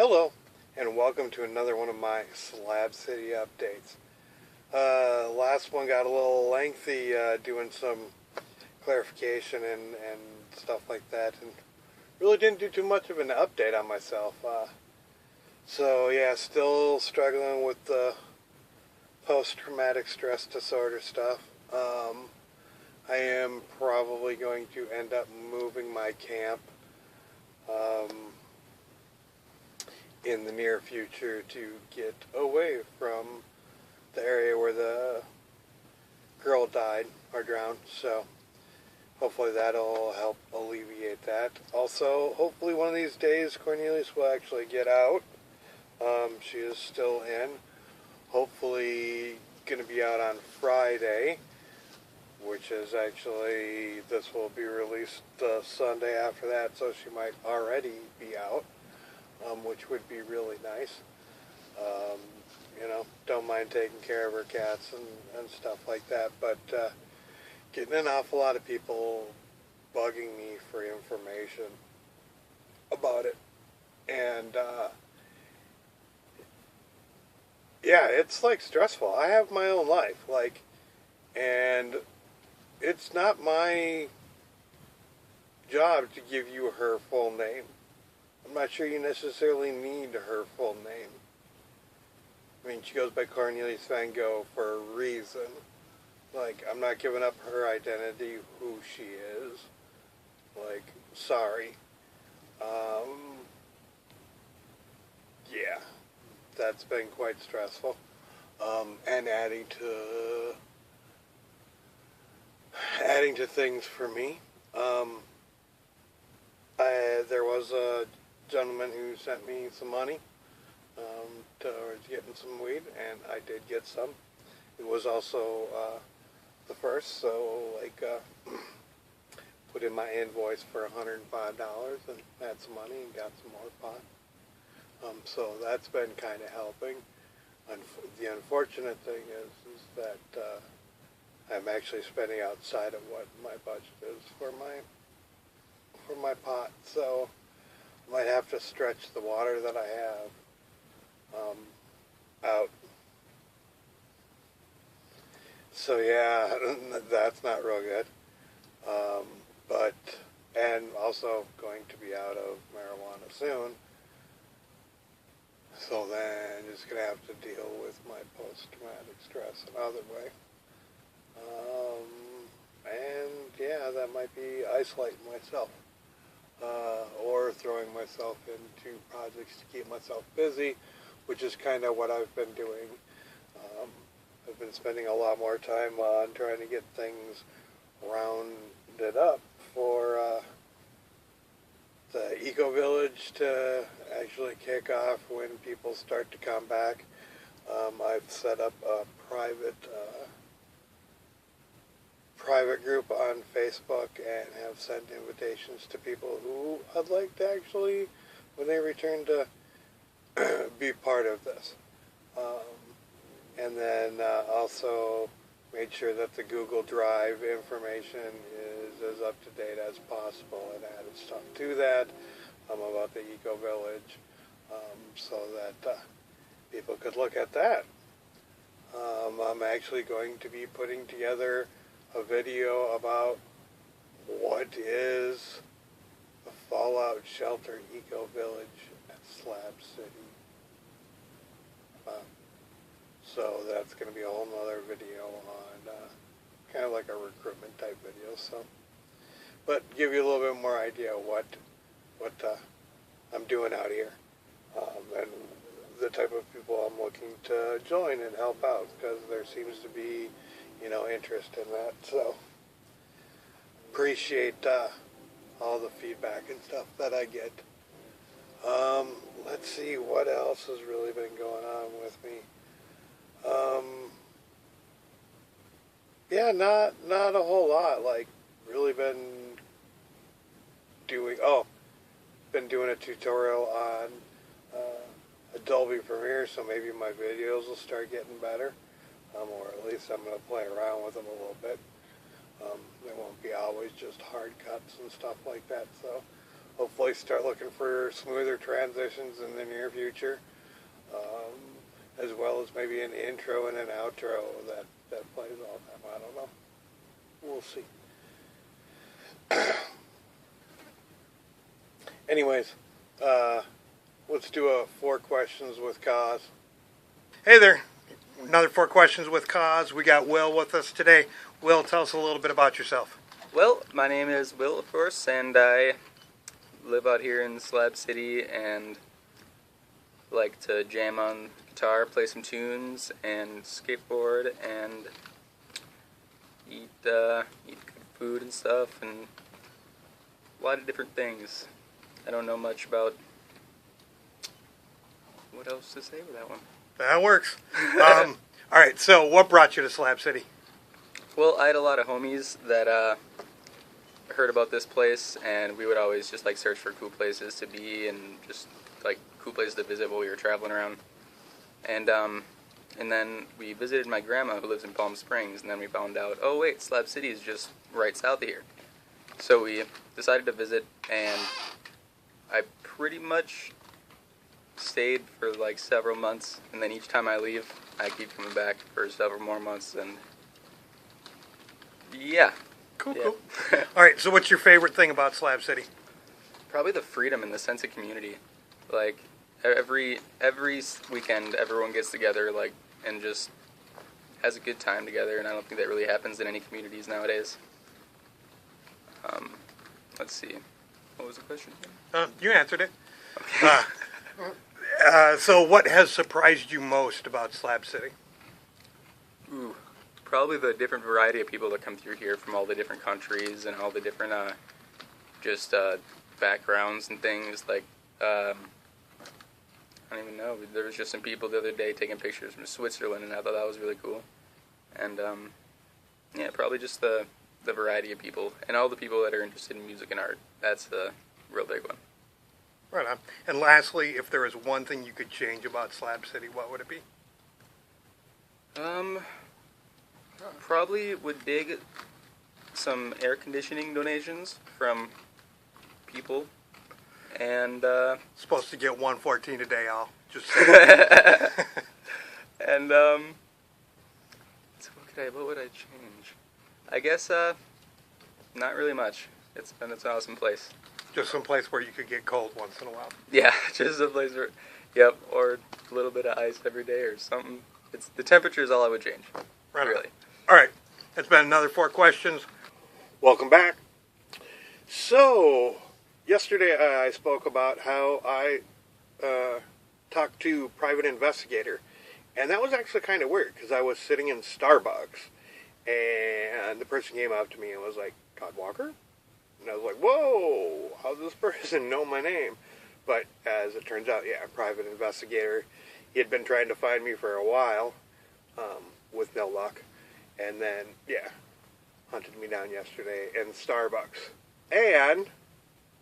Hello, and welcome to another one of my Slab City updates. Last one got a little lengthy, doing some clarification and stuff like that, and really didn't do too much of an update on myself. So yeah, still struggling with the post-traumatic stress disorder stuff. I am probably going to end up moving my camp in the near future to get away from the area where the girl died or drowned. So hopefully that'll help alleviate that. Also, hopefully one of these days Cornelius will actually get out. She is still in. Hopefully going to be out on Friday, which is actually, this will be released Sunday after that, so she might already be out, which would be really nice. You know, don't mind taking care of her cats and stuff like that, but getting an awful lot of people bugging me for information about it. And yeah, it's like stressful. I have my own life, like, and it's not my job to give you her full name. I'm not sure you necessarily need her full name. I mean, she goes by Cornelius Van Gogh for a reason. Like, I'm not giving up her identity, who she is. Like, sorry. Yeah, that's been quite stressful. And adding to things for me. There was a gentleman who sent me some money towards getting some weed, and I did get some. It was also the first, so like put in my invoice for $105 and had some money and got some more pot. So that's been kind of helping. The unfortunate thing is that I'm actually spending outside of what my budget is for my pot, so I might have to stretch the water that I have out. So yeah, that's not real good. And also going to be out of marijuana soon. So then just going to have to deal with my post-traumatic stress another way. And yeah, that might be isolating myself. Or throwing myself into projects to keep myself busy, which is kind of what I've been doing. I've been spending a lot more time on trying to get things rounded up for the Ecovillage to actually kick off when people start to come back. I've set up a private group on Facebook and have sent invitations to people who I'd like to actually, when they return, to be part of this. And then also made sure that the Google Drive information is as up to date as possible, and added stuff to that about the Ecovillage, so that people could look at that. I'm actually going to be putting together a video about what is the fallout shelter Ecovillage at Slab City. So that's going to be a whole nother video on kind of like a recruitment type video. So, but give you a little bit more idea of what I'm doing out here, and the type of people I'm looking to join and help out, because there seems to be, you know, interest in that. So appreciate all the feedback and stuff that I get. Let's see what else has really been going on with me. Yeah, not a whole lot. Like, really been doing a tutorial on Adobe Premiere, so maybe my videos will start getting better, or at least I'm going to play around with them a little bit. They won't be always just hard cuts and stuff like that, so hopefully start looking for smoother transitions in the near future, as well as maybe an intro and an outro that plays all the time. I don't know. We'll see. Anyways, let's do a 4 questions with Cause. Hey there. Another 4 questions with Cause. We got Will with us today. Will, tell us a little bit about yourself. Well, my name is Will, of course, and I live out here in Slab City and like to jam on guitar, play some tunes, and skateboard, and eat good food and stuff, and a lot of different things. I don't know much about what else to say with that one. That works. All right, so what brought you to Slab City? Well, I had a lot of homies that heard about this place, and we would always just like search for cool places to be and just like cool places to visit while we were traveling around. And then we visited my grandma who lives in Palm Springs, and then we found out, oh wait, Slab City is just right south of here. So we decided to visit, and I pretty much stayed for like several months, and then each time I leave, I keep coming back for several more months, and yeah. Cool. All right, so what's your favorite thing about Slab City? Probably the freedom and the sense of community. Like, every weekend, everyone gets together, like, and just has a good time together, and I don't think that really happens in any communities nowadays. Let's see. What was the question? You answered it. Okay. So what has surprised you most about Slab City? Ooh, probably the different variety of people that come through here from all the different countries and all the different backgrounds and things. Like, I don't even know. There was just some people the other day taking pictures from Switzerland, and I thought that was really cool. And yeah, probably just the variety of people and all the people that are interested in music and art. That's the real big one. Right on. And lastly, if there was one thing you could change about Slab City, what would it be? Probably would dig some air conditioning donations from people, and Supposed to get 114 a day, I'll just say. and so what would I change? I guess not really much. It's an awesome place. Just some place where you could get cold once in a while. Yeah, just a place where, yep, or a little bit of ice every day or something. It's the temperature is all I would change. Right really. On. All right, that's been another 4 questions. Welcome back. So, yesterday I spoke about how I talked to private investigator, and that was actually kind of weird because I was sitting in Starbucks, and the person came up to me and was like, "Todd Walker?" And I was like, whoa, how does this person know my name? But as it turns out, yeah, private investigator. He had been trying to find me for a while, with no luck. And then, yeah, hunted me down yesterday in Starbucks. And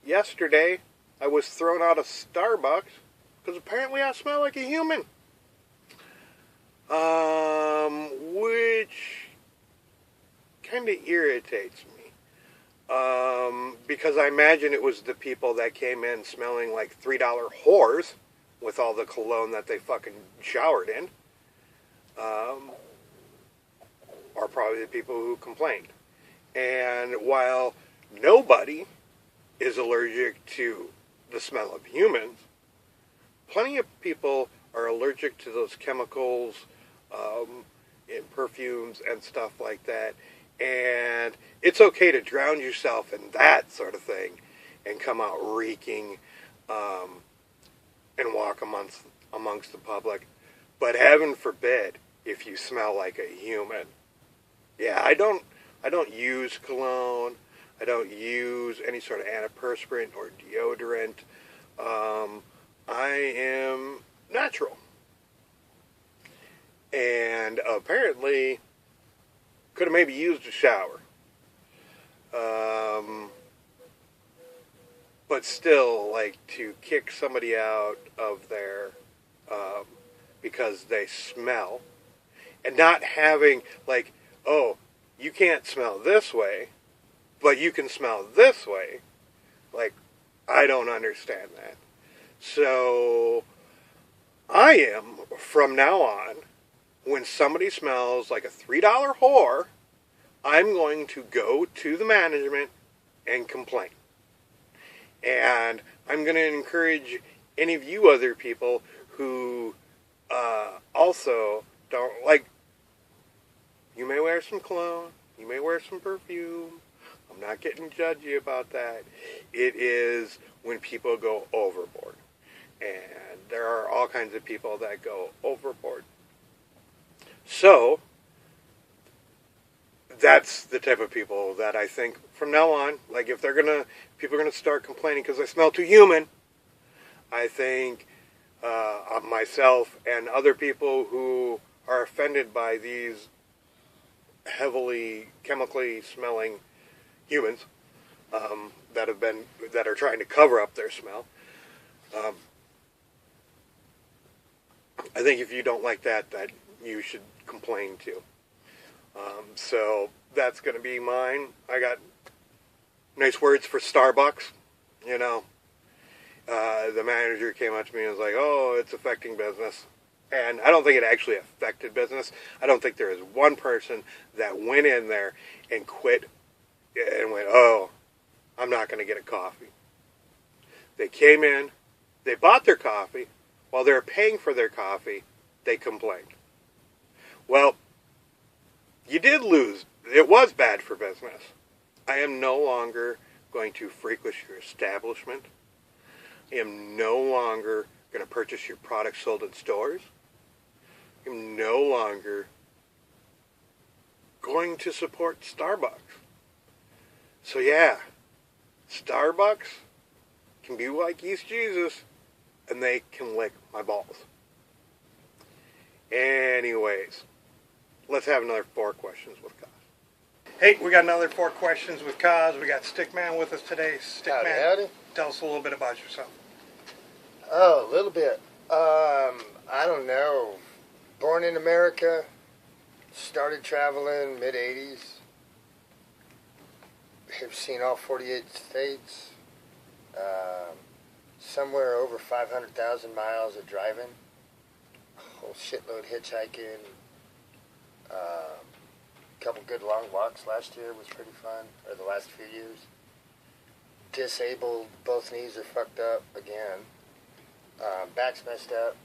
yesterday, I was thrown out of Starbucks because apparently I smell like a human. Which kind of irritates me. Because I imagine it was the people that came in smelling like $3 whores with all the cologne that they fucking showered in, are probably the people who complained. And while nobody is allergic to the smell of humans, plenty of people are allergic to those chemicals in perfumes and stuff like that. And it's okay to drown yourself in that sort of thing and come out reeking and walk amongst the public. But heaven forbid if you smell like a human. Yeah, I don't use cologne. I don't use any sort of antiperspirant or deodorant. I am natural. And apparently could have maybe used a shower. But still, like, to kick somebody out of there because they smell, and not having, like, oh, you can't smell this way, but you can smell this way. Like, I don't understand that. So I am, from now on, when somebody smells like a $3 whore, I'm going to go to the management and complain. And I'm going to encourage any of you other people who also don't, like, you may wear some cologne, you may wear some perfume. I'm not getting judgy about that. It is when people go overboard. And there are all kinds of people that go overboard. So, that's the type of people that I think from now on, like if people are going to start complaining because they smell too human, I think myself and other people who are offended by these heavily chemically smelling humans that are trying to cover up their smell, I think if you don't like that you should complain too. So that's going to be mine. I got nice words for Starbucks. You know, the manager came up to me and was like, "Oh, it's affecting business." And I don't think it actually affected business. I don't think there is one person that went in there and quit and went, "Oh, I'm not going to get a coffee." They came in, they bought their coffee. While they were paying for their coffee, they complained. Well, you did lose. It was bad for business. I am no longer going to frequent your establishment. I am no longer going to purchase your products sold in stores. I am no longer going to support Starbucks. So yeah, Starbucks can be like East Jesus, and they can lick my balls. Anyways, let's have another 4 questions with Kaz. Hey, we got another 4 questions with Kaz. We got Stickman with us today. Stickman, howdy. Tell us a little bit about yourself. Oh, a little bit. I don't know. Born in America, started traveling mid-'80s. Have seen all 48 states. Somewhere over 500,000 miles of driving. A whole shitload hitchhiking. Couple good long walks last year was pretty fun, or the last few years. Disabled, both knees are fucked up again. Back's messed up,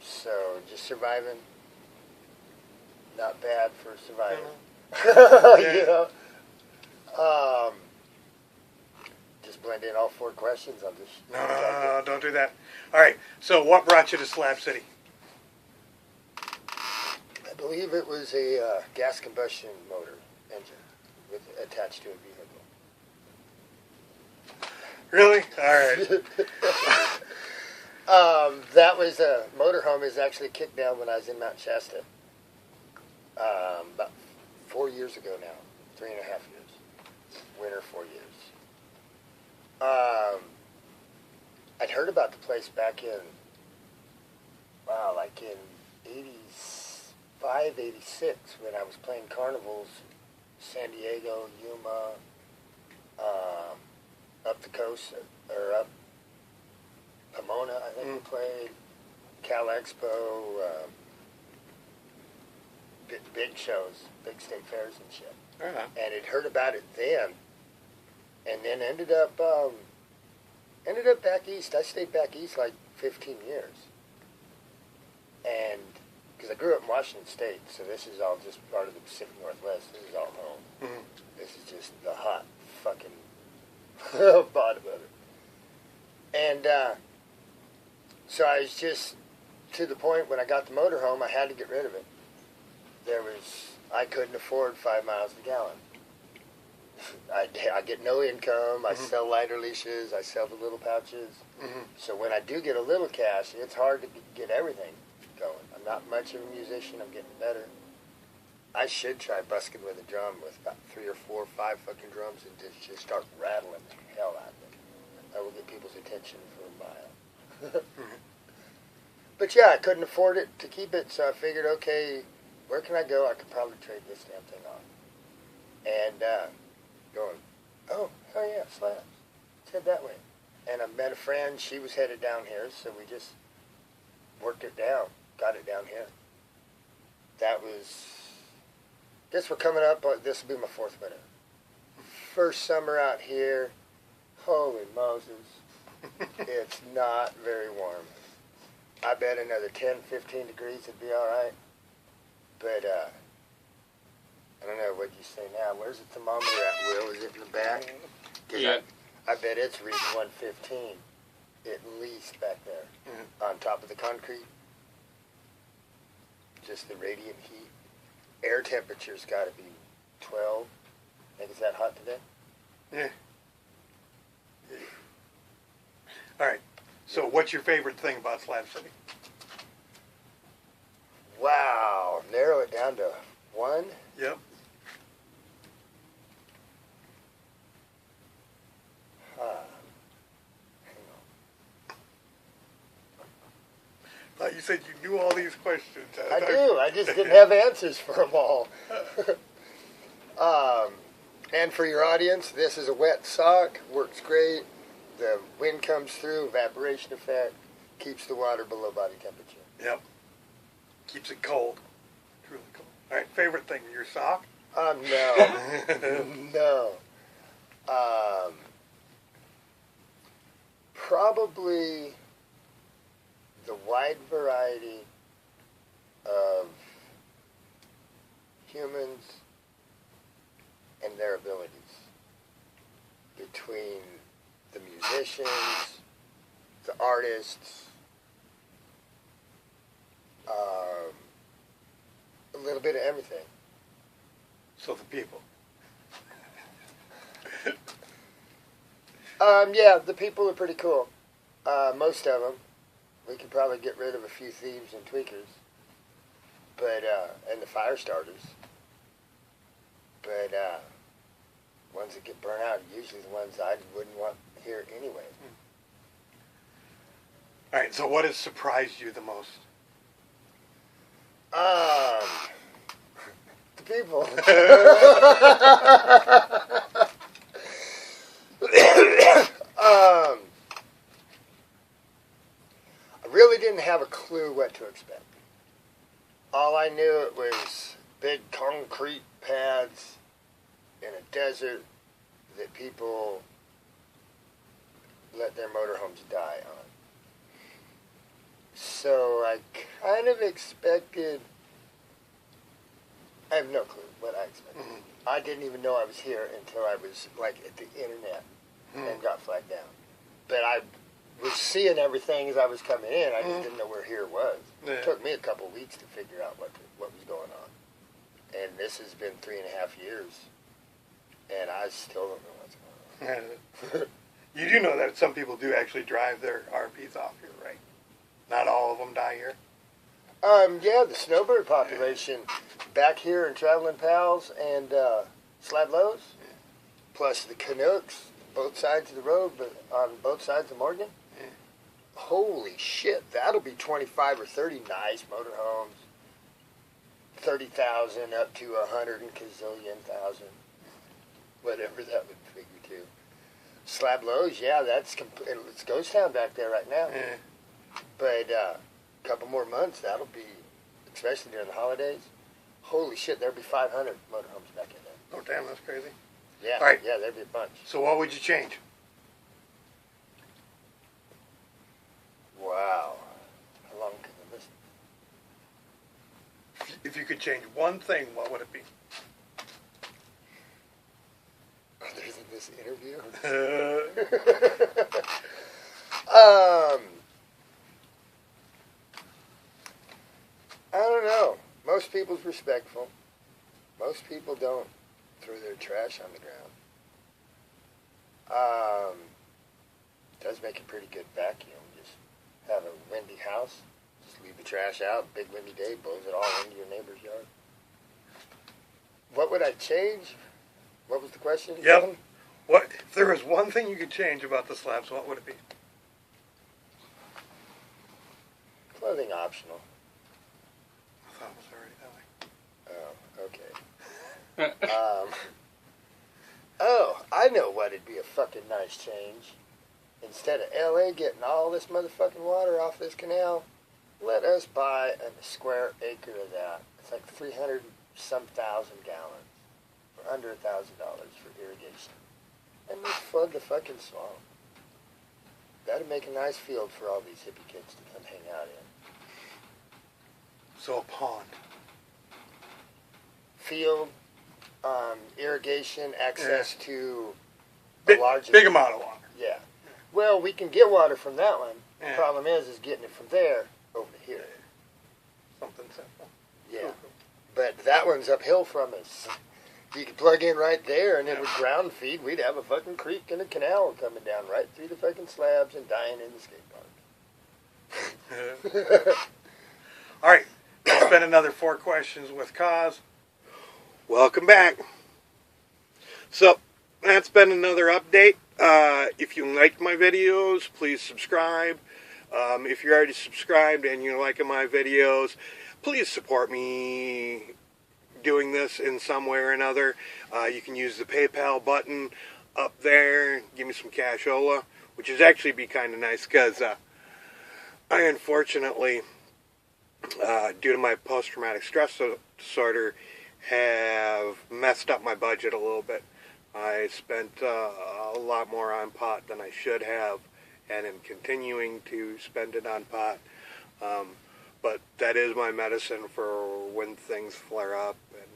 so just surviving. Not bad for surviving. You know? Just blend in all 4 questions. I'll just... No, don't do that. All right, so what brought you to Slab City? I believe it was a gas combustion motor engine attached to a vehicle. Really? All right. That was a motorhome is actually kicked down when I was in Mount Shasta. About 4 years ago now. 3.5 years. Winter 4 years. I'd heard about the place back in, like in 85, 86, when I was playing carnivals, San Diego, Yuma, up the coast, or up Pomona, I think we played, Cal Expo, big shows, big state fairs and shit. Uh-huh. And had heard about it then, and then ended up back east. I stayed back east like 15 years. And, because I grew up in Washington State, so this is all just part of the Pacific Northwest. This is all home. Mm-hmm. This is just the hot fucking bottom of it. And, so I was just to the point when I got the motorhome, I had to get rid of it. I couldn't afford 5 miles a gallon. I get no income. I sell lighter leashes. I sell the little pouches. Mm-hmm. So when I do get a little cash, it's hard to get everything going. I'm not much of a musician. I'm getting better. I should try busking with a drum with about 3 or 4 or 5 fucking drums and just start rattling the hell out of it. I will get people's attention for a mile. But yeah, I couldn't afford it to keep it, so I figured, okay, where can I go? I could probably trade this damn thing off. And going, oh, hell yeah, slabs. Let's head that way. and I met a friend. She was headed down here, so we just worked it down, got it down here. That was, guess we're coming up, this will be my 4th winter. First summer out here, holy Moses, it's not very warm. I bet another 10, 15 degrees would be all right. But, I don't know, what you say now? Where's the thermometer at, Will? Is it in the back? 'Cause Yeah. I bet it's reading 115, at least back there, on top of the concrete. Just the radiant heat. Air temperature's got to be 12. Think it's that hot today? Yeah. All right. So, what's your favorite thing about Slab City? Wow. Narrow it down to one. Yep. You said you knew all these questions. I do. I just didn't have answers for them all. And for your audience, this is a wet sock. Works great. The wind comes through, evaporation effect, keeps the water below body temperature. Yep. Keeps it cold. Truly cold. All right. Favorite thing? Your sock? No. No. Probably the wide variety of humans and their abilities, between the musicians, the artists, a little bit of everything. So the people. Yeah, the people are pretty cool. Most of them. We could probably get rid of a few thieves and tweakers, but and the fire starters. But ones that get burnt out are usually the ones I wouldn't want here anyway. All right. So, what has surprised you the most? The people. I really didn't have a clue what to expect. All I knew it was big concrete pads in a desert that people let their motorhomes die on. So I kind of expected, I have no clue what I expected. Mm-hmm. I didn't even know I was here until I was like at the internet and got flagged down. But I was seeing everything as I was coming in. I just didn't know where here was. Yeah. It took me a couple of weeks to figure out what was going on. And this has been 3.5 years, and I still don't know what's going on. You do know that some people do actually drive their RVs off here, right? Not all of them die here. Yeah, the snowbird population back here in Traveling Pals and Slab Lows, plus the Canucks, both sides of the road, but on both sides of Morgan. Holy shit, that'll be 25 or 30 nice motorhomes. 30,000 up to 100 and gazillion thousand. Whatever that would figure to. Slab Lows, yeah, it's ghost town back there right now. Yeah. But a couple more months, that'll be, especially during the holidays. Holy shit, there'll be 500 motorhomes back in there. Oh, damn, that's crazy. Yeah, All right. yeah, there'll be a bunch. So what would you change? Wow. How long can I listen? If you could change one thing, what would it be? Other than this interview? I don't know. Most people's respectful. Most people don't throw their trash on the ground. Does make a pretty good vacuum. Just have a windy house. Just leave the trash out. Big windy day, blows it all into your neighbor's yard. What would I change? What was the question? Yep. What if there was one thing you could change about the slabs? What would it be? Clothing optional. I thought it was already that way. Oh, okay. Oh, I know what would be a fucking nice change. instead of LA getting all this motherfucking water off this canal, let us buy a square acre of that. It's like 300 some thousand gallons for under $1,000 for irrigation. And let's flood the fucking swamp. That'd make a nice field for all these hippie kids to come hang out in. So a pond. Field, irrigation, access to a Big, large... big amount of water. Yeah. Well, we can get water from that one. Yeah. The problem is getting it from there over to here. Something simple. Yeah. But that one's uphill from us. You could plug in right there, and it would ground feed. We'd have a fucking creek and a canal coming down right through the fucking slabs and dying in the skate park. All right. That's been another 4 questions with Cause. Welcome back. So, that's been another update. If you like my videos, please subscribe. If you're already subscribed and you're liking my videos, please support me doing this in some way or another. You can use the PayPal button up there. Give me some cashola, which is actually be kind of nice because I unfortunately, due to my post-traumatic stress disorder, have messed up my budget a little bit. I spent a lot more on pot than I should have, and am continuing to spend it on pot. But that is my medicine for when things flare up, and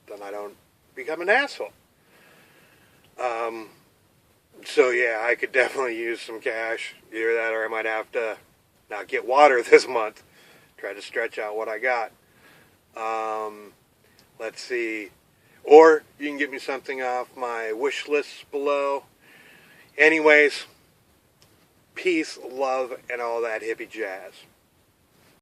then I don't become an asshole. So yeah, I could definitely use some cash. Either that, or I might have to not get water this month. Try to stretch out what I got. Let's see. Or you can get me something off my wish list below. Anyways, peace, love, and all that hippie jazz.